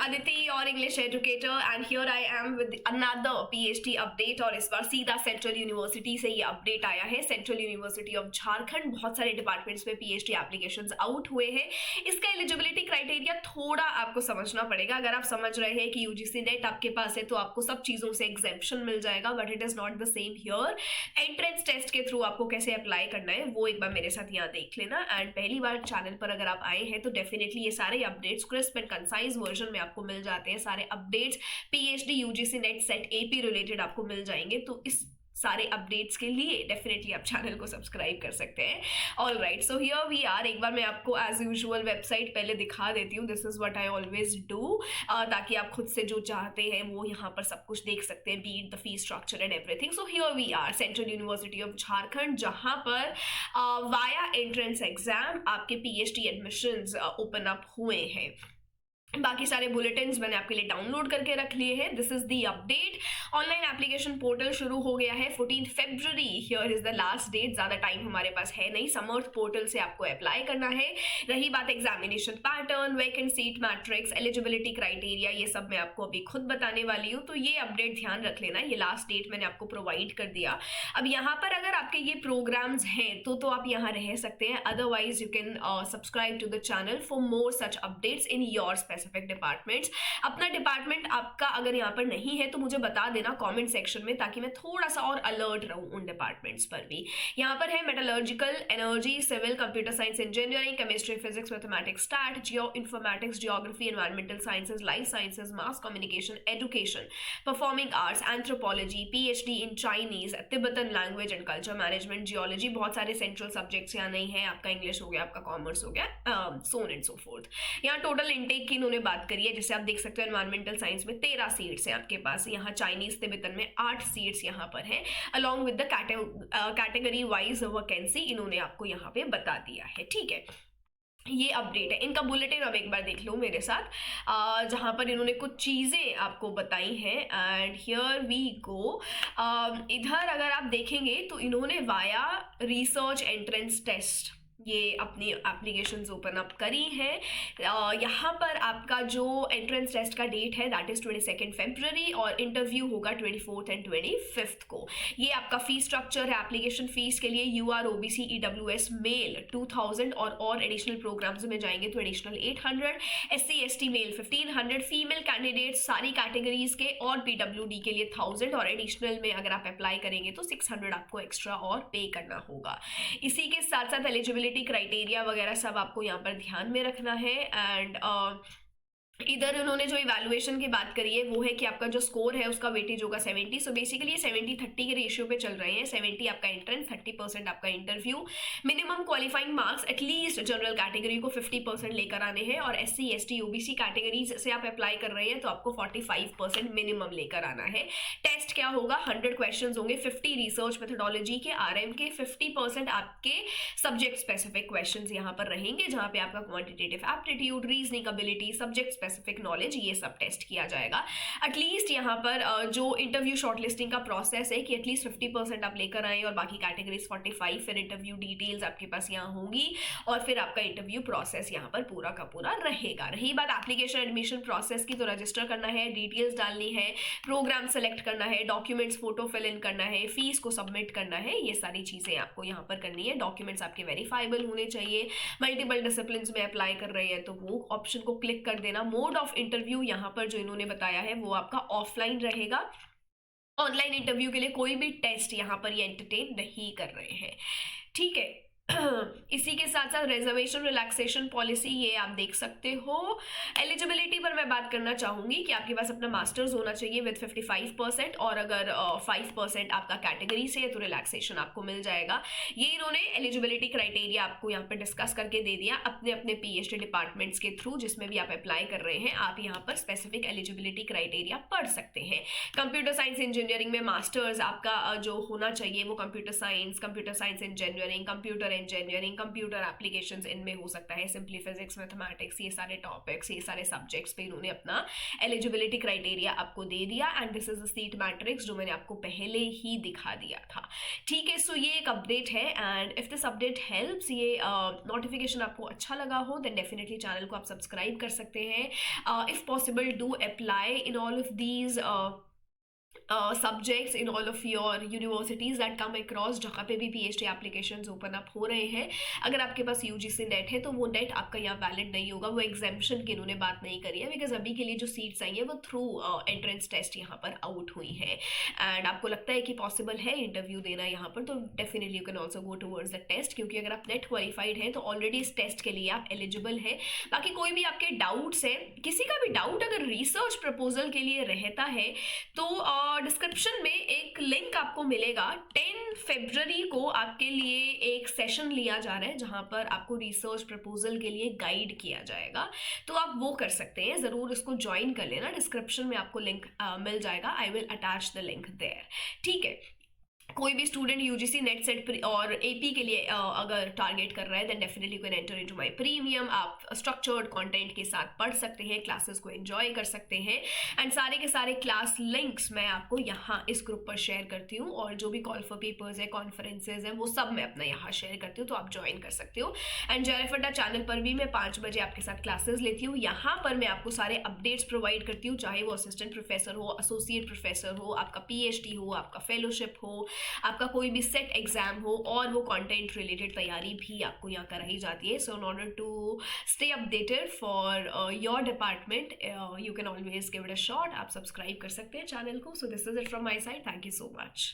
Aditi, your English educator, and here I am with another PhD update। और इस बार सीधा central university से ये अपडेट आया है। सेंट्रल यूनिवर्सिटी ऑफ झारखंड, बहुत सारे डिपार्टमेंट्स में PhD एप्लीकेशंस आउट हुए हैं। इसका एलिजिबिलिटी क्राइटेरिया थोड़ा आपको समझना पड़ेगा। अगर आप समझ रहे हैं कि UGC नेट आपके पास है तो आपको सब चीज़ों से एग्जेम्पशन मिल जाएगा, but it is not the same here. Entrance test के थ्रू आपको कैसे अप्लाई करना है वो एक बार मेरे साथ यहाँ देख लेना। एंड पहली बार चैनल पर अगर आप आए हैं तो डेफिनेटली ये सारे updates crisp and concise version में आपको मिल जाते हैं। सारे updates PhD UGC net set AP related आपको मिल जाएंगे। तो इस सारे अपडेट्स के लिए डेफिनेटली आप चैनल को सब्सक्राइब कर सकते हैं। All right, so here we are. एक बार मैं आपको एज यूजुअल वेबसाइट पहले दिखा देती हूँ। This is what I always do, ताकि आप खुद से जो चाहते हैं वो यहाँ पर सब कुछ देख सकते हैं, be it the fee structure and everything. So here we are, central university of Jharkhand, जहाँ पर वाया एंट्रेंस एग्जाम आपके PhD एडमिशंस ओपन अप हुए हैं। बाकी सारे बुलेटिन्स मैंने आपके लिए डाउनलोड करके रख लिए हैं। This is the update. Online application portal शुरू हो गया है 14 फरवरी। Here is the last date. ज़्यादा टाइम हमारे पास है नहीं। समर्थ पोर्टल से आपको अप्लाई करना है। रही बात examination pattern, vacant seat matrix, eligibility criteria, ये सब मैं आपको अभी खुद बताने वाली हूँ। तो ये अपडेट ध्यान रख लेना। ये लास्ट डेट मैंने आपको प्रोवाइड कर दिया। अब यहाँ पर अगर आपके ये प्रोग्राम्स हैं तो आप यहाँ रह सकते हैं। Otherwise you can subscribe to the channel for more such updates in your specific departments. अपना डिपार्टमेंट आपका अगर यहाँ पर नहीं है तो मुझे बता देना कमेंट सेक्शन में, ताकि मैं थोड़ा सा और अलर्ट रहूँ उन डिपार्टमेंट्स पर भी। यहाँ पर है metallurgical, energy, civil, computer science, engineering, chemistry, physics, mathematics, stat, geoinformatics, geography, environmental sciences, life sciences, mass communication, education, performing arts, anthropology, PhD in Chinese, Tibetan language and culture, management, geology. बहुत सारे central subjects यहाँ नहीं है। आपका English हो गया, आपका commerce हो गया, so on and so fourth. यहाँ टोटल इनटेक की इन्होंने बात करी है। जैसे आप देख सकते हो एनवायरमेंटल साइंस में 13 सीट्स हैं आपके पास। यहाँ चाइनीज तिब्बतन में 8 सीट्स यहाँ पर हैं। Along with the category wise vacancy इन्होंने आपको यहाँ पे बता दिया है। ठीक है, ये अपडेट है। इनका बुलेटिन अब एक बार देख लो मेरे साथ, जहाँ पर इन्होंने कुछ चीज़ें आपको बताई हैं। And here we go. इधर अगर आप देखेंगे तो इन्होंने वाया रिसर्च एंट्रेंस टेस्ट ये अपनी एप्लीकेशंस ओपन अप करी हैं। यहाँ पर आपका जो एंट्रेंस टेस्ट का डेट है दैट इज 22 फरवरी और इंटरव्यू होगा 24 एंड 25 को। ये आपका फी स्ट्रक्चर है। एप्लीकेशन फीस के लिए UR OBC EWS मेल 2000 और एडिशनल प्रोग्राम्स में जाएंगे तो additional 800, SC ST male 1500, female candidates सारी कैटेगरीज के और PWD के लिए 1000 और एडिशनल में अगर आप अप्लाई करेंगे तो 600 आपको एक्स्ट्रा और पे करना होगा। इसी के साथ साथ एलिजिबिलिटी क्राइटेरिया वगैरह सब आपको यहाँ पर ध्यान में रखना है। एंड इधर उन्होंने जो इवैल्यूएशन की बात करी है वो है कि आपका जो स्कोर है उसका वेटेज होगा 70। सो बेसिकली 70-30 के रेशियो पे चल रहे हैं। 70 आपका एंट्रेंस, 30% आपका interview. Minimum qualifying marks at least general category को 50% लेकर आने हैं और SC ST OBC कैटेगरीज से आप अप्लाई कर रहे हैं तो आपको 45% मिनिमम लेकर आना है। टेस्ट क्या होगा, 100 क्वेश्चन होंगे, 50 रिसर्च मेथोडोलॉजी के RM के, 50% आपके सब्जेक्ट स्पेसिफिक क्वेश्चन यहाँ पर रहेंगे, जहाँ पे आपका quantitative aptitude, reasoning ability, subject specific knowledge ये सब टेस्ट किया जाएगा। एटलीस्ट यहाँ पर जो इंटरव्यू शॉर्टलिस्टिंग का प्रोसेस है कि एटलीस्ट 50% आप लेकर आए और बाकी कैटेगरीज 45, फिर इंटरव्यू डिटेल्स आपके पास यहाँ होंगी और फिर आपका इंटरव्यू प्रोसेस यहाँ पर पूरा का पूरा रहेगा। रही बात एप्लीकेशन एडमिशन प्रोसेस की, तो रजिस्टर करना है, डिटेल्स डालनी है, प्रोग्राम सेलेक्ट करना है, डॉक्यूमेंट्स फोटो फिल इन करना है, फीस को सबमिट करना है, ये सारी चीज़ें आपको यहाँ पर करनी है। डॉक्यूमेंट्स आपके वेरीफाइबल होने चाहिए। मल्टीपल डिसिप्लिन में अप्लाई कर रहे हैं तो वो ऑप्शन को क्लिक कर देना। मोड ऑफ इंटरव्यू यहाँ पर जो इन्होंने बताया है वो आपका ऑफलाइन रहेगा। ऑनलाइन इंटरव्यू के लिए कोई भी टेस्ट यहाँ पर ये एंटरटेन नहीं कर रहे हैं। ठीक है, इसी के साथ साथ रिजर्वेशन रिलैक्सेशन पॉलिसी ये आप देख सकते हो। एलिजिबिलिटी पर मैं बात करना चाहूँगी कि आपके पास अपना मास्टर्स होना चाहिए विद 55% और अगर 5% आपका कैटेगरी से है तो रिलैक्सेशन आपको मिल जाएगा। ये इन्होंने एलिजिबिलिटी क्राइटेरिया आपको यहाँ पर डिस्कस करके दे दिया अपने अपने PhD डिपार्टमेंट्स के थ्रू, जिसमें भी आप अप्लाई कर रहे हैं। आप यहाँ पर स्पेसिफिक एलिजिबिलिटी क्राइटेरिया पढ़ सकते हैं। कंप्यूटर साइंस इंजीनियरिंग में मास्टर्स आपका जो होना चाहिए वो computer science engineering, computer engineering, computer applications इनमें हो सकता है, सिंपली फिजिक्स, मैथमेटिक्स, ये सारे टॉपिक्स, ये सारे सब्जेक्ट्स पे इन्होंने अपना एलिजिबिलिटी क्राइटेरिया आपको दे दिया and this is the seat matrix जो मैंने आपको पहले ही दिखा दिया था। ठीक है, सो ये एक अपडेट है and if this update helps, ये नोटिफिकेशन आपको अच्छा लगा हो देन डेफिनेटली चैनल को आप सब्सक्राइब कर सकते हैं। If possible do apply in all of these subjects in all of your universities that come across, जहाँ पे भी PhD applications open up हो रहे हैं। अगर आपके पास UGC नेट है तो वो नेट आपका यहाँ वैलिड नहीं होगा, वो एग्जाम्पशन की इन्होंने बात नहीं करी है, बिकॉज अभी के लिए जो सीट्स आई हैं वो थ्रू एंट्रेंस टेस्ट यहाँ पर आउट हुई है एंड आपको लगता है कि पॉसिबल है इंटरव्यू देना यहाँ पर, तो definitely you can also go towards the test, क्योंकि अगर आप नेट क्वालिफाइड हैं तो ऑलरेडी इस टेस्ट के लिए आप एलिजिबल है। बाकी कोई भी आपके डाउट्स है, किसी का भी डाउट अगर रिसर्च प्रपोजल के लिए रहता है तो डिस्क्रिप्शन में एक लिंक आपको मिलेगा। 10 फरवरी को आपके लिए एक सेशन लिया जा रहा है जहां पर आपको रिसर्च प्रपोजल के लिए गाइड किया जाएगा, तो आप वो कर सकते हैं, ज़रूर इसको ज्वाइन कर लेना। डिस्क्रिप्शन में आपको लिंक मिल जाएगा, I will attach the link there. ठीक है, कोई भी स्टूडेंट यूजीसी नेट सेट और एपी के लिए अगर टारगेट कर रहा है then definitely you can enter into my premium. आप स्ट्रक्चर्ड कंटेंट के साथ पढ़ सकते हैं, क्लासेस को एंजॉय कर सकते हैं एंड सारे के सारे क्लास लिंक्स मैं आपको यहाँ इस ग्रुप पर शेयर करती हूँ, और जो भी कॉल फॉर पेपर्स है, कॉन्फ्रेंसेज है, वो सब मैं अपना यहाँ शेयर करती हूँ, तो आप ज्वाइन कर सकते हो। एंड JRF अड्डा चैनल पर भी मैं 5 बजे आपके साथ क्लासेस लेती हूँ। यहाँ पर मैं आपको सारे अपडेट्स प्रोवाइड करती हूँ, चाहे वो असिस्टेंट प्रोफेसर हो, एसोसिएट प्रोफेसर हो, आपका PhD हो, आपका फेलोशिप हो, आपका कोई भी सेट एग्जाम हो, और वो कंटेंट रिलेटेड तैयारी भी आपको यहाँ कराई जाती है। So in order to stay updated for your department you can always give it a shot. आप सब्सक्राइब कर सकते हैं चैनल को। So this is it from my side, thank you so much.